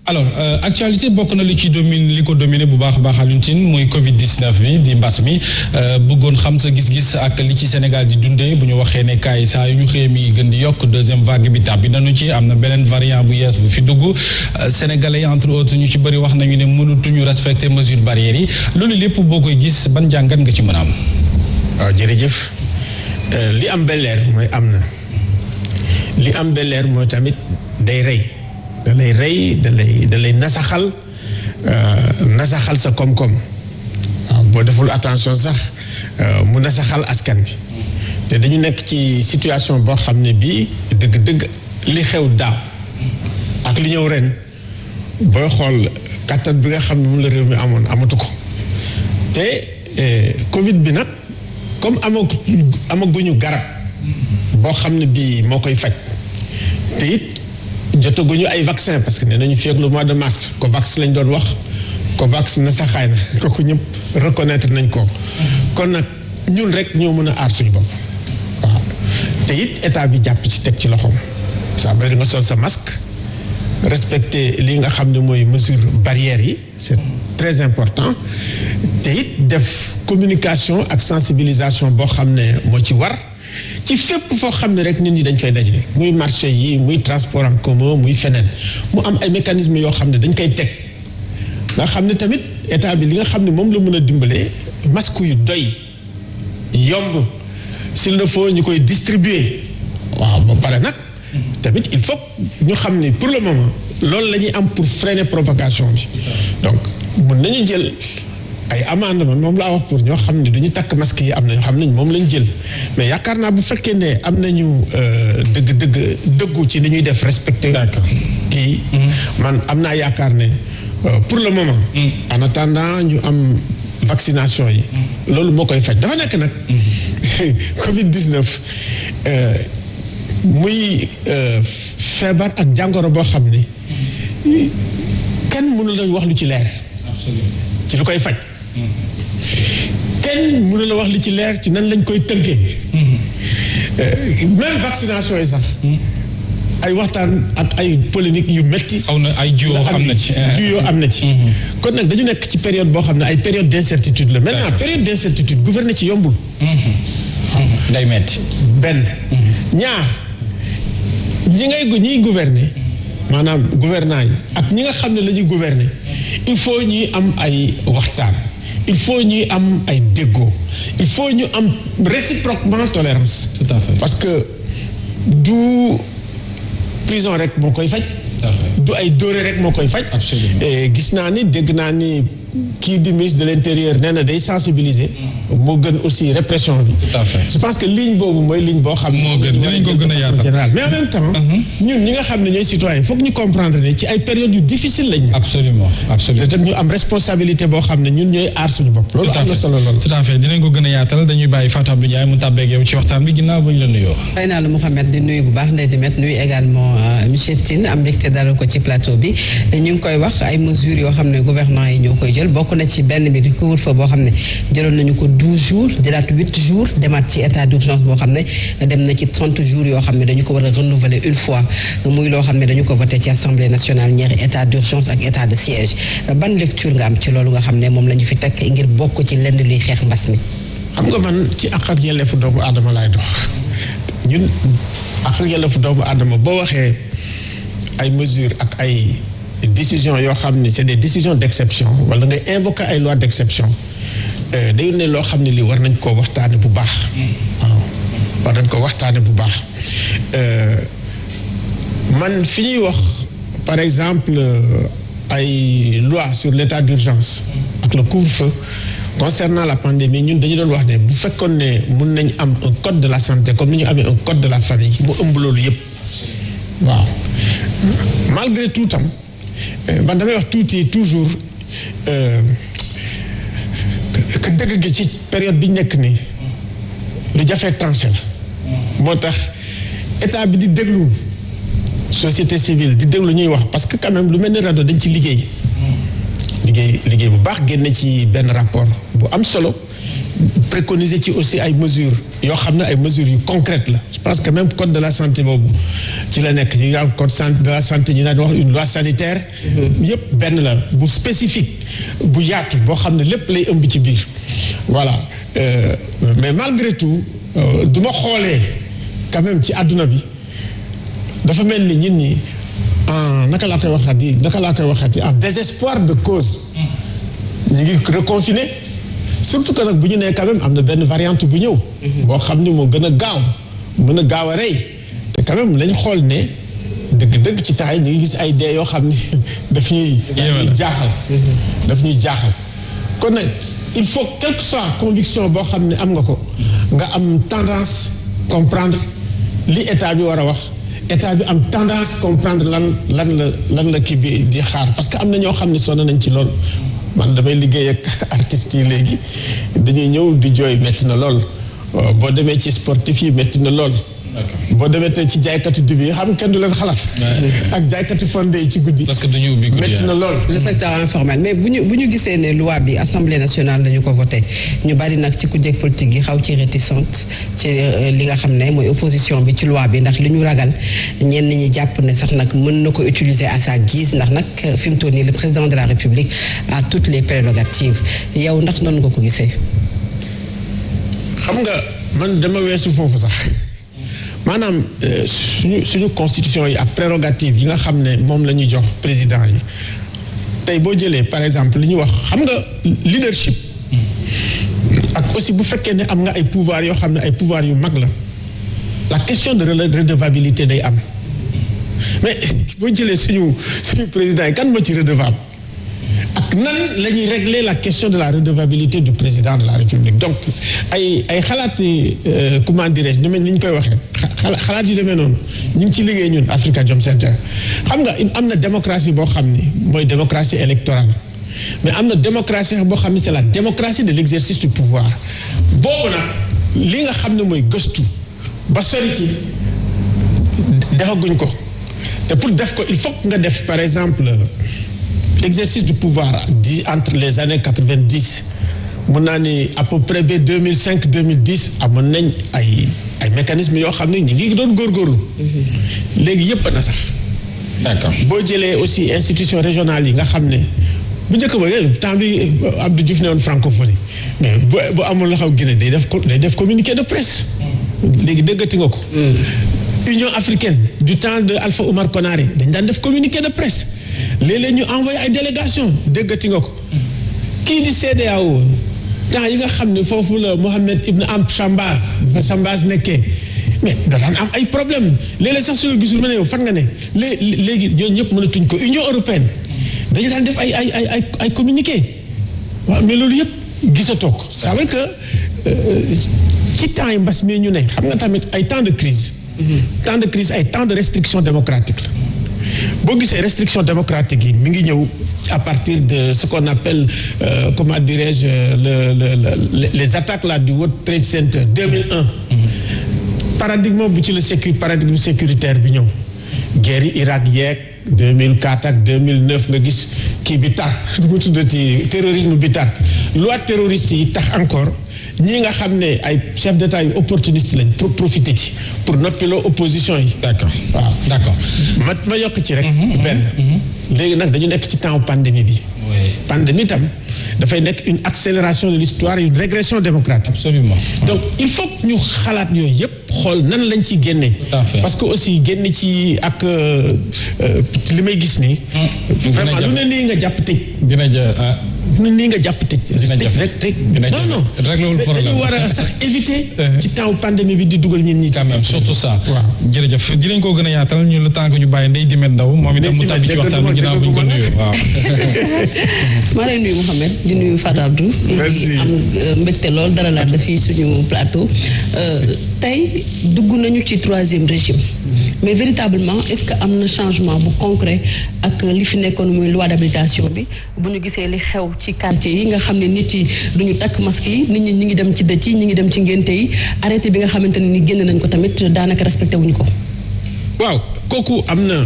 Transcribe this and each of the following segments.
alors actualité bokk na li ko dominé bu baax a baax Alioune Tine muy Covid 19 bi di mbas mi bëggoon xam sa gis-gis ak li ci Sénégal di dundee bu ñu waxee ne kaay saa yu ñu xëy mi gën di yokk deuxième vague bi tàbbi nañu ci am na beneen variant bu yees bu fi dugg sénégalais entre autres ñu ci bëri wax nañu ne mënutuñu respecter mesures barrières yi loolu lépp boo koy gis ban jàngat nga ci mën a am. waaw jërëjëf li am belleer mooy am na li am belleer mooy tamit day rey. da lay rey da lay nasaxal sa koom-koom waaw boo deful attention sax mu nasaxal askan bi te dañu nekk ci situation boo xam ne bii dëgg-dëgg li xew daaw ak li ñëw ren booy xool kattan bi nga xam ne moom la réew mi amoon amatu ko te Covid bi nag comme amaguñu garab boo xam ne bii moo koy faj te it jotaguñu ay vaccin parce que nee nañu fii ak le mois de mars COVAX lañ doon wax COVAX na saxaay na kooku ñëpp reconnaître nañ ko kon nag ñun rek ñoo mën a aar suñu bopp waaw te it état bi jàpp ci teg ci loxoom ça veut dire nga sol sa masque respecter li nga xam ne mooy mesure barrières yi c'est très important te it def communication ak sensibilisation boo xam ne moo ci war ci fépp foo xam ne rek nit ñi dañ fay daje muy marché yi muy transport en commun muy feneen mu am ay mécanismes yoo xam ne dañ koy teg nga xam ne tamit état bi li nga xam ne moom la mën a dimbalee masque yu doy yomb s'il le faut ñu koy distribuer waaw ba pare nag tamit il faut ñu xam ne pour le moment loolu la ñuy am pour freiner propagation bi donc mën nañu jël ay amendement moom laa wax pour ñoo xam ne duñu takk masque yi am na ñoo xam ne moom lañ jël mais yaakaar naa bu fekkee ne am nañu dëggu ci li ñuy def respecté kii man am naa yaakaar ne pour le moment en attendant ñu am vaccination yi loolu moo koy faj dafa nekk nag Covid 19 muy feebar ak jàngoro boo xam ne kenn mënu la wax lu ci leer ci lu koy faj kenn mënu la wax li ci leer ci nan lañ koy tënkee même vaccination yi sax ay waxtaan ak ay polémique yu metti aw na ay juyoo am na ci kon nag dañu nekk ci période boo xam ne ay période d'incertitude la maintenant période d'incertitude gouverner ci yombul day metti benn ñaar ñiy gouverner maanaam gouvernants yi ak ñi nga xam ne la ñuy gouverner il faut ñuy am ay waxtaan il faut ñuy am ay déggoo il faut ñu am réciproquement tolérance. Tout à fait. Parce que du prison rek moo koy faj. du ay dóore rek moo koy faj. Absolument. Et gis naa ni dégg naa ni kii di ministre de l'intérieur nee na day sensibiliser. moo gën aussi répression bi. Tout à fait. Je pense que ligne boobu mooy ligne boo xam. moo gën dinañ ko gën a yaatal mais en même temps. ñun ñi nga xam ne ñooy citoyen foog ñu comprendre ne ci ay périodes yu difficile lañ. absolument absolument. te ñu am responsabilité boo xam ne ñun ñooy aar suñu bopp. loolu am na solo loolu. tout à fait dinañ ko gën a yaatal dañuy bàyyi Fatou Abdou Ndiaye mu tàbbeeg yow ci waxtaan bi ginnaaw ba ñu la nuyoo. xëy naa la Mouhamed di nuyu bu baax Ndeye Dimet nuyu également monsieur Tine am mbégte dalal ko ci plateau bi ñu ngi koy wax ay mesures yoo xam ne gouvernement yi ñoo koy jël bokk na ci benn bi di couvre-feu boo xam ne jëloon nañu ko 12 jours jëlaat 8 jours demaat ci état d'urgence boo xam ne dem na ci 30 jours yoo xam ne dañu ko war a renouveler une fois muy loo xam ne dañu ko voté ci assemblée nationale ñeeri état d'urgence ak état de siège ban lecture nga am ci loolu nga xam ne moom la ñu fi teg ngir bokk ci lenn luy xeex mbas mi. xam nga man ci àq ak yelleefu doomu aadama laay dox ñun àq ak yelleefu doomu aadama boo waxee ay mesures ak ay décisions yoo xam ne c'est des décisions d'exception wala ngay invoquer ay lois d'exception day ne loo xam ne lii war nañ koo waxtaane bu baax. waaw war nañ ko waxtaane bu baax man fi ñuy wax par exemple ay loi sur l'état d'urgence ak le couvre-feu concernant la pandémie ñun dañu doon wax ne bu fekkoon ne mun nañ am un code de la santé comme ni ñu amee un code de la famille mu ëmb loolu yépp waaw malgré tout tam man damay wax tuuti toujours que dëgg gi ci période bi ñu nekk nii lu jafee tranché la moo tax état bi di déglu société civile di déglu ñuy wax parce que quand même lu mel ni rajo dañ ci liggéey bu baax génne ci benn rapport bu am solo préconiser ci aussi ay mesures yoo xam ne ay mesures yu concrètes la je pense que même code de la santé boobu ci la nekk ñi nga am code de la santé ñi daan wax une loi sanitaire yëpp benn la bu spécifique bu yaatu boo xam ne lépp lay ëmb ci biir voilà mais malgré tout du ma xoolee quand même ci àdduna bi dafa mel ni nit ñi naka laa koy waxati en désespoir de cause ñu ngi reconfiné surtout que nag bu ñu nee quand même am na benn variante bu ñëw boo xam ni moo gën a gaaw mën a gaaw a rey te quand même lañ xool ne dëgg ci taay ñu ngi gis ay dee yoo xam ni daf ñuy jaaxal kon nag il faut quelle que soit conviction boo xam ne am nga ko nga am tendance comprendre li état bi war a wax état bi am tendance comprendre lan la kii bi di xaar parce que am na ñoo xam ne sonn nañ ci lool man damay liggéey ak artistes yi léegi dañuy ñëw di jooy métti na lool boo demee ci sportif yi métti na lool boo demee tey ci jaaykati dibi yi xam kenn du leen xalaat ak jaaykati fondé yi ci guddi parce que dañu ubbi guddi métti na lool le secteur informel mais bu ñu gisee ne loi bi assemblée nationale lañu ko voté ñu bari nag ci kujje politique yi xaw ci réticente ci li nga xam ne mooy opposition bi ci loi bi ndax li ñu ragal ñenn ñi jàpp ne sax nag mën na ko utiliser à sa guise ndax nag fi mu toll nii le président de la République a toutes les prérogatives yow ndax noonu nga ko gisee xam nga man dama weesu foofu sax maanaam suñu constitution yi ak prérogative yi nga xam ne moom la ñuy jox président yi tey boo jëlee par exemple li ñu wax xam nga leadership ak aussi bu fekkee ne am nga ay pouvoir yoo xam ne ay pouvoir yu mag la question de redevabilité day am mais boo jëlee suñu président yi kan moo ci redevable ak nan la ñuy régler la question de la redevabilité du président de la République donc ay xalaati comment dirais-je ni ñu koy waxee xalaat yu demee noonu ñu ngi ci liggéey ñun Afrikajom Center xam nga am na démocratie boo xam ni mooy démocratie électorale mais am na démocratie boo xam ni c'est la démocratie de l'exercice du pouvoir boobu nag li nga xam ne mooy gëstu ba sori ci defaguñ ko te pour def ko il faut que nga def par exemple l'exercice du pouvoir di entre les années 90 mun naa ni à peu près ba 2005-2010 amoon nañ ay mécanismes yoo xam ne ñu ngi doon góorgóorlu léegi yëpp na sax d'accord boo jëlee aussi institutions régionales yi nga xam ne bu njëkk ba temps bi Abdou Diouf ne woon francophonie mais bu amul la xaw Guinée day def communiqué de presse léegi dëggati nga ko Union africaine du temps de Alpha Oumar Konaré dañ daan def communiqué de presse léeg-léeg ñu envoyé ay délégation déggati nga ko kii di CEDEAO temps yi nga xam ne foofu la Mohamed Ibn Amr Chambaz nekkee mais da daan am ay problème léeg-léeg sax su gisul ma ne yow fan nga ne léegi ñooñu ñëpp mënatuñ ko Union européenne dañu daan def ay communiqué waaw mais loolu yëpp gisatoo ko ça veut dire que ci temps yi mbas mi ñu ne xam nga tamit ay temps de crise ay temps de restriction démocratique la boo gisee restriction démocratique yi mi ngi ñëw à partir de ce qu'on appelle comment dirais-je les attaques là du World Trade Center 2001 paradigme bu ci la paradigme sécuritaire bi ñëw guerre yi Irak yeeg 2004 ak 2009 nga gis kii bi tar du mu tuddati terrorisme bi tar loi terroriste yi tax encore ñii nga xam ne ay chef d'état yu opportuniste lañ pour profiter ci pour noppiloo opposition yi. d'accord waaw d'accord. ma yokk ci rek. benn léegi nag dañu nekk ci temps pandémie bi. pandémie tam dafay nekk une accélération de l'histoire une régression démocratique. absolument. donc il faut ñu xalaat yooyu yëpp xool nan lañ ci génne. parce que aussi génn ci ak li may gis nii. vraiment lu ne nii nga jàpp tëj. nii nga jàpp tëj. rek non réglewul problème dañu war a sax éviter. ci temps pandémie bi di dugal ñun ñi. quand même surtout ça. waaw jërëjëf dinañ ko gën a yaatal ñu le temps que ñu bàyyi Ndeye Dimet Ndaw moom itam mu tàbbi ci waxtaan bi ginnaaw bu ñu ko nuyu waaw. maa lay nuyu Mouhamed di nuyu Fatou Abdou. merci am mbégte lool dara laa def fii suñu plateau. tey dugg nañu ci 3e régime. mais véritablement est-ce que am na changement bu concret ak li fi nekkoon muy loi d'habilitation bi bu ñu gisee li xew ci quartier yi nga xam ne nit yi duñu takk masque yi nit ñi ñi ngi dem ci dëj yi ñi ngi dem ci ngénte yi arrêté bi nga xamante ne ni génn nañ ko tamit daanaka respecté wuñu ko. waaw kooku am na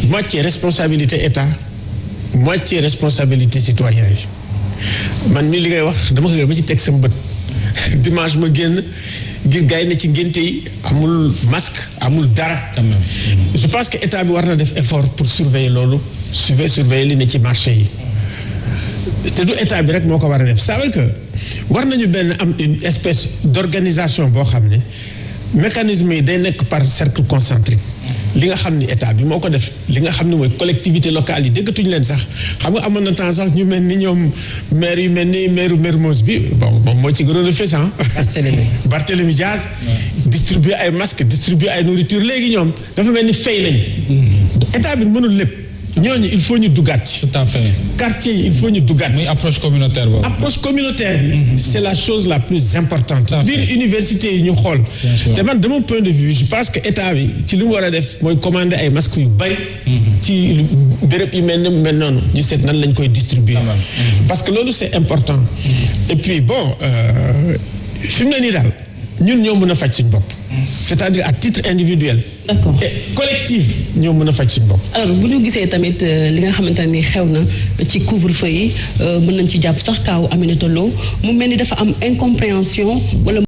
moitié responsabilité état moitié responsabilité citoyen yi man mi li ngay wax dama ko ba ci teg sama bët dimanche ma génn gis gars yi ne ci ngénte yi amul masque amul dara. je pense que état bi war na def effort pour surveiller loolu surveiller li ne ci marché yi te du état bi rek moo ko war a def ça veut dire que war nañu benn am une espèce d'organisation boo xam ne mécanisme yi day nekk par cercle concentrique. li nga xam ni état bi moo ko def li nga xam ne mooy collectivité locale yi déggatuñu leen sax xam nga amoon na temps sax ñu mel ni ñoom maire yu mel ni maire Mermoz bi bon moom moo ci gënoon a fës Barthélémy Diaz distribuer ay masques distribuer ay nourriture léegi ñoom dafa mel ni fay lañ état bi mënul lépp ñooñu il faut ñu duggaat ci. tout à fait. quartier yi il faut ñu duggaat. muy approche communautaire boobu. approche communautaire bi. c'est la chose la plus importante. biir université yi ñu xool. te man de mon point de vue je pense que état bi ci li mu war a def mooy commander ay masques yu bari. ci béréb yu mel noonu ñu seet nan lañ koy distribuer. parce que loolu c'est important. et puis bon fi mu ne nii daal ñun ñoo mën a faj suñu bopp. c'est-à-dire à titre individuel. d'accord et collectif ñoo mën a faj suñu bopp. alors bu ñu gisee tamit li nga xamante ni xew na ci couvre-feu yi mën nañ ci jàpp sax kaaw Aminata Lo mu mel ni dafa am incompréhension wala.